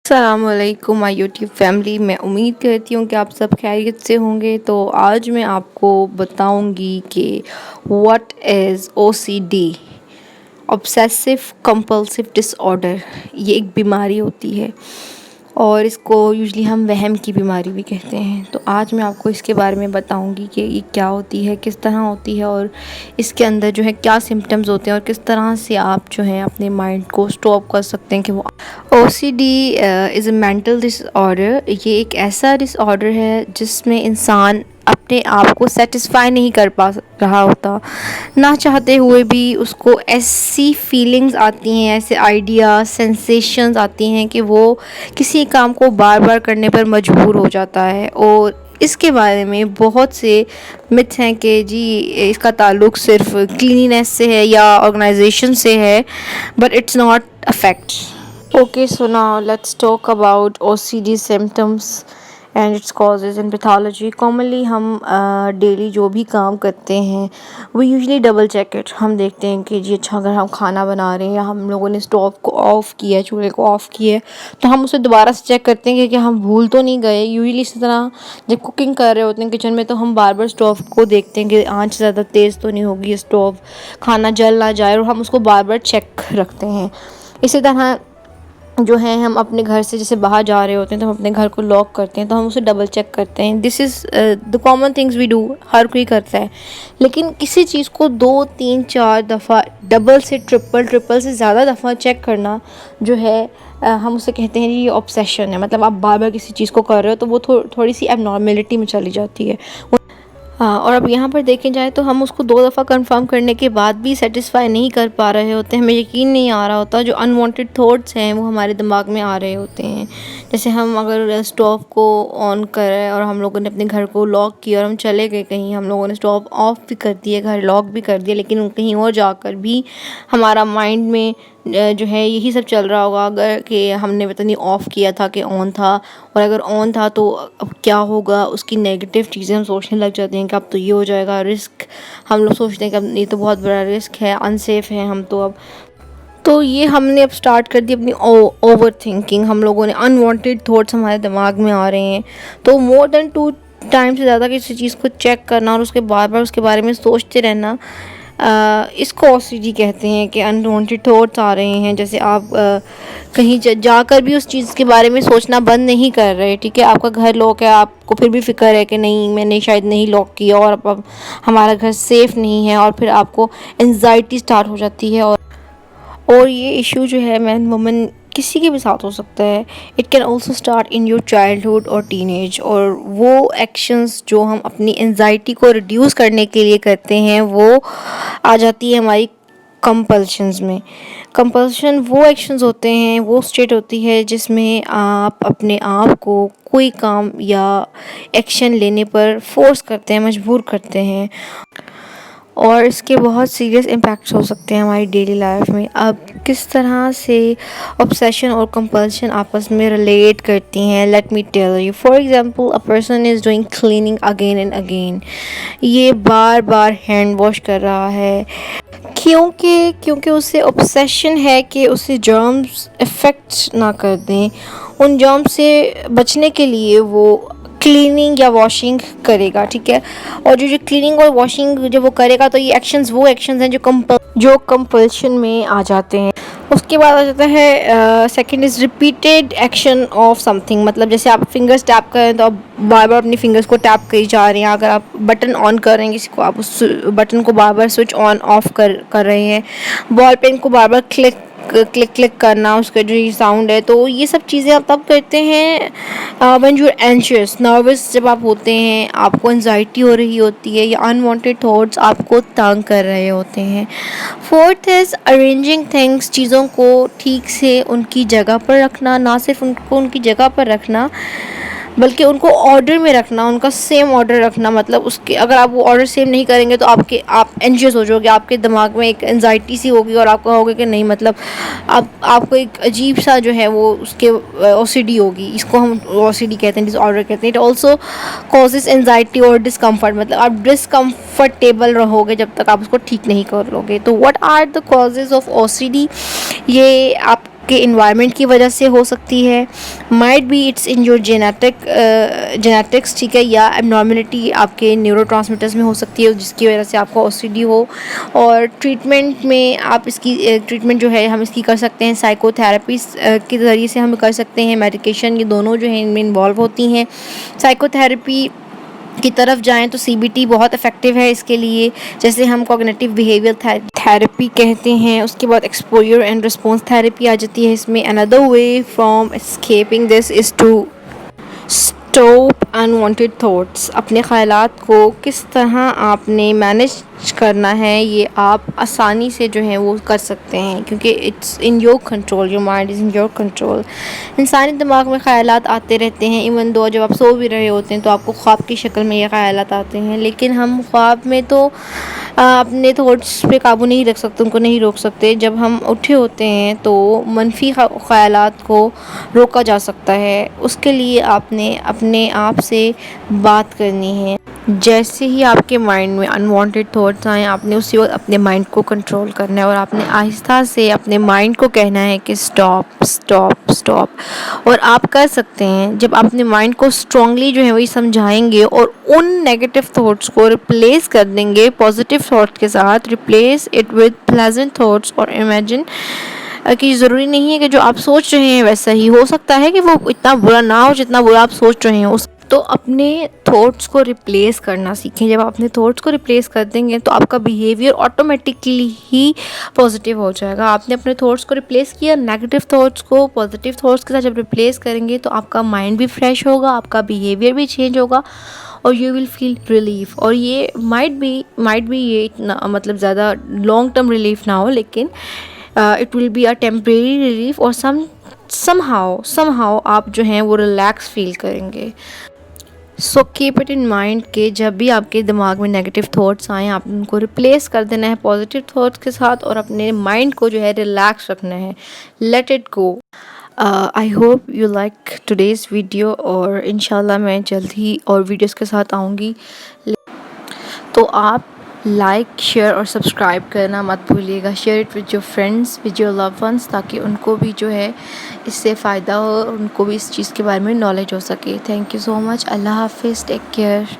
अस्सलामुअलैकुम my YouTube family. मैं उम्मीद करती हूँ कि आप सब खैरियत से होंगे। तो आज मैं आपको बताऊँगी कि what is OCD, obsessive compulsive disorder. ये एक बीमारी होती है और इसको यूजुअली हम वहम की बीमारी भी कहते हैं। तो आज मैं आपको इसके बारे में बताऊंगी कि ये क्या होती है, किस तरह होती है और इसके अंदर जो है क्या सिम्टम्स होते हैं और किस तरह से आप जो है अपने माइंड को स्टॉप कर सकते हैं कि वो OCD is a mental disorder. ये एक ऐसा डिसऑर्डर है जिसमें इंसान अपने आप को सेटिस्फाई नहीं कर पा रहा होता, ना चाहते हुए भी उसको ऐसी फीलिंग्स आती हैं, ऐसे आइडिया सेंसेशंस आती हैं कि वो किसी काम को बार बार करने पर मजबूर हो जाता है। और इसके बारे में बहुत से मिथ्स हैं कि जी इसका ताल्लुक सिर्फ क्लीनिनेस से है या ऑर्गेनाइजेशन से है, but it's not a fact. Okay, so now let's talk about OCD symptoms and its causes and pathology. Commonly हम डेली जो भी काम करते हैं वो यूजली डबल चेक इट। हम देखते हैं कि जी अच्छा, अगर हम खाना बना रहे हैं या हम लोगों ने स्टोव को ऑफ़ किया है, चूल्हे को ऑफ़ किया है, तो हम उसे दोबारा से चेक करते हैं कि हम भूल तो नहीं गए। यूजली इसी तरह जब कुकिंग कर रहे होते हैं किचन में, तो हम बार बार स्टोव को देखते हैं कि आंच ज़्यादा तेज़ तो नहीं होगी, स्टोव खाना जल ना जाए, और हम उसको बार बार चेक रखते हैं। इसी तरह जो है हम अपने घर से जैसे बाहर जा रहे होते हैं तो हम अपने घर को लॉक करते हैं, तो हम उसे डबल चेक करते हैं। This is the common things we do, हर कोई करता है। लेकिन किसी चीज़ को 2 3 4 दफ़ा डबल से ट्रिपल से ज़्यादा दफ़ा चेक करना जो है हम उसे कहते हैं ये ऑब्सेशन है। मतलब आप बार बार किसी चीज़ को कर रहे हो तो वो थोड़ी सी एबनॉर्मेलिटी में चली जाती है। हाँ, और अब यहाँ पर देखें जाए तो हम उसको 2 दफ़ा कंफर्म करने के बाद भी सेटिस्फाई नहीं कर पा रहे होते, हमें यकीन नहीं आ रहा होता। जो अनवांटेड थॉट्स हैं वो हमारे दिमाग में आ रहे होते हैं। जैसे हम अगर स्टोव को ऑन करें और हम लोगों ने अपने घर को लॉक किया और हम चले गए कहीं, हम लोगों ने स्टोव ऑफ़ भी कर दिया, घर लॉक भी कर दिया, लेकिन कहीं और जाकर भी हमारा माइंड में जो है यही सब चल रहा होगा अगर कि हमने पता नहीं ऑफ़ किया था कि ऑन था, और अगर ऑन था तो अब क्या होगा, उसकी नेगेटिव चीज़ें हम सोचने लग जाते हैं कि अब तो ये हो जाएगा, रिस्क हम लोग सोचते हैं कि अब ये तो बहुत बड़ा रिस्क है, अनसेफ है हम तो। अब तो ये हमने अब स्टार्ट कर दी अपनी ओवर थिंकिंग। हम लोगों ने अनवांटेड थॉट्स हमारे दिमाग में आ रहे हैं, तो मोर देन 2 टाइम से ज़्यादा किसी चीज़ को चेक करना और उसके बार बार उसके बारे में सोचते रहना, इसको ओसीडी कहते हैं। कि अनवांटेड थॉट्स आ रहे हैं, जैसे आप कहीं जाकर भी उस चीज़ के बारे में सोचना बंद नहीं कर रहे, ठीक है, आपका घर लॉक है, आपको फिर भी फ़िक्र है कि नहीं मैंने शायद नहीं लॉक किया और अब हमारा घर सेफ़ नहीं है, और फिर आपको एंजाइटी स्टार्ट हो जाती है। और ये इशू जो है मैन वुमन किसी के भी साथ हो सकता है। It can also start in your childhood और टीनेज। और वो एक्शंस जो हम अपनी एंजाइटी को रिड्यूस करने के लिए करते हैं वो आ जाती है हमारी कंपल्शंस में। कंपल्शन वो एक्शंस होते हैं, वो स्टेट होती है जिसमें आप अपने आप को कोई काम या एक्शन लेने पर फोर्स करते हैं, मजबूर करते हैं, और इसके बहुत सीरियस इम्पैक्ट्स हो सकते हैं हमारी डेली लाइफ में। अब किस तरह से ऑब्सेशन और कंपल्शन आपस में रिलेट करती हैं, let me tell you. For example, a person is doing cleaning again and again. ये बार बार हैंड वॉश कर रहा है क्योंकि उसे ऑब्सेशन है कि उसे जर्म्स इफ़ेक्ट ना कर दें। उन जर्म्स से बचने के लिए वो क्लीनिंग या वॉशिंग करेगा, ठीक है। और जो क्लीनिंग और वॉशिंग जब वो करेगा तो ये एक्शंस हैं जो कंपल्शन में आ जाते हैं। उसके बाद आ जाता है second is repeated action of something. मतलब जैसे आप फिंगर्स टैप करें तो आप बार बार अपनी फिंगर्स को टैप करी जा रहे हैं। अगर आप बटन ऑन कर रहे हैं किसी को, आप उस बटन को बार बार स्विच ऑन ऑफ कर रहे हैं। बॉल पेन को बार बार क्लिक क्लिक करना, उसका जो ये साउंड है, तो ये सब चीज़ें आप तब करते हैं when you are anxious, nervous. जब आप होते हैं, आपको एंजाइटी हो रही होती है या अनवांटेड थॉट्स आपको तंग कर रहे होते हैं। Fourth is arranging things. चीज़ों को ठीक से उनकी जगह पर रखना, ना सिर्फ उनको उनकी जगह पर रखना बल्कि उनको ऑर्डर में रखना, उनका सेम ऑर्डर रखना। मतलब उसके अगर आप वो ऑर्डर सेम नहीं करेंगे तो आप एंशियस हो जाओगे, आपके दिमाग में एक एंजाइटी सी होगी और आप कहोगे कि नहीं, मतलब आपको एक अजीब सा जो है वो उसके ओसीडी होगी। इसको हम ओसीडी कहते हैं, डिसऑर्डर कहते हैं। इट ऑल्सो कॉजेज एंजाइटी और डिस्कम्फर्ट, मतलब आप डिस्कम्फर्टेबल रहोगे जब तक आप उसको ठीक नहीं कर लोगे। तो what are the causes of OCD? ये आपके इन्वायरमेंट की वजह से हो सकती है, might be it's in your genetics, ठीक है, या एबनॉर्मलिटी आपके न्यूरोट्रांसमीटर्स में हो सकती है जिसकी वजह से आपको ओसीडी हो। और ट्रीटमेंट में आप इसकी ट्रीटमेंट जो है हम इसकी कर सकते हैं साइकोथेरेपी के ज़रिए से हम कर सकते हैं। मेडिकेशन, ये दोनों जो है इनमें इन्वॉल्व होती हैं। साइकोथेरेपी की तरफ जाएं तो सीबीटी बहुत इफ़ेक्टिव है इसके लिए, जैसे हम कॉग्निटिव बिहेवियर थेरेपी कहते हैं। उसके बाद एक्सपोजर एंड रिस्पॉन्स थेरेपी आ जाती है इसमें। Another way from escaping this is to stop unwanted thoughts. अपने ख़यालात को किस तरह आपने मैनेज करना है, ये आप आसानी से जो है वो कर सकते हैं, क्योंकि it's in your control, your mind is in your control. इंसानी दिमाग में ख़यालात आते रहते हैं, इवन दो जब आप सो भी रहे होते हैं तो आपको ख्वाब की शक्ल में ये ख़यालात आते हैं, लेकिन हम ख्वाब में तो अपने थॉट्स पे काबू नहीं रख सकते, उनको नहीं रोक सकते। जब हम उठे होते हैं तो मनफी ख़यालात को रोका जा सकता है। उसके लिए आपने अपने आप से बात करनी है। जैसे ही आपके माइंड में अनवांटेड थॉट्स आएँ, आपने उसी वक्त अपने माइंड को कंट्रोल करना है और आपने आहिस्ता से अपने माइंड को कहना है कि स्टॉप स्टॉप स्टॉप। और आप कर सकते हैं जब अपने माइंड को स्ट्रांगली जो है वही समझाएंगे और उन नेगेटिव थॉट्स को रिप्लेस कर देंगे पॉजिटिव थॉट्स के साथ। Replace it with pleasant thoughts और इमेजिन कि ज़रूरी नहीं है कि जो आप सोच रहे हैं वैसा ही हो, सकता है कि वो इतना बुरा ना हो जितना बुरा आप सोच रहे हैं। उस तो अपने थॉट्स को रिप्लेस करना सीखें। जब आप अपने थॉट्स को रिप्लेस कर देंगे तो आपका बिहेवियर ऑटोमेटिकली ही पॉजिटिव हो जाएगा। आपने अपने थॉट्स को रिप्लेस किया, नेगेटिव थॉट्स को पॉजिटिव थॉट्स के साथ जब रिप्लेस करेंगे तो आपका माइंड भी फ्रेश होगा, आपका बिहेवियर भी चेंज होगा और यू विल फील रिलीफ। और ये माइट बी ये इतना मतलब ज़्यादा लॉन्ग टर्म रिलीफ ना हो, लेकिन it will be a temporary relief और समहाउ आप जो हैं वो रिलैक्स फील करेंगे। So keep it in mind कि जब भी आपके दिमाग में नेगेटिव थॉट्स आएँ, आप उनको रिप्लेस कर देना है पॉजिटिव थॉट्स के साथ और अपने माइंड को जो है रिलैक्स रखना है। Let it go. I hope you like today's video और इंशाल्लाह मैं जल्द ही और वीडियोस के साथ आऊँगी। तो आप लाइक, शेयर और सब्सक्राइब करना मत भूलिएगा। Share it with your friends, with your love ones, ताकि उनको भी जो है इससे फ़ायदा हो, उनको भी इस चीज़ के बारे में नॉलेज हो सके। Thank you so much. अल्लाह हाफिज़। Take care.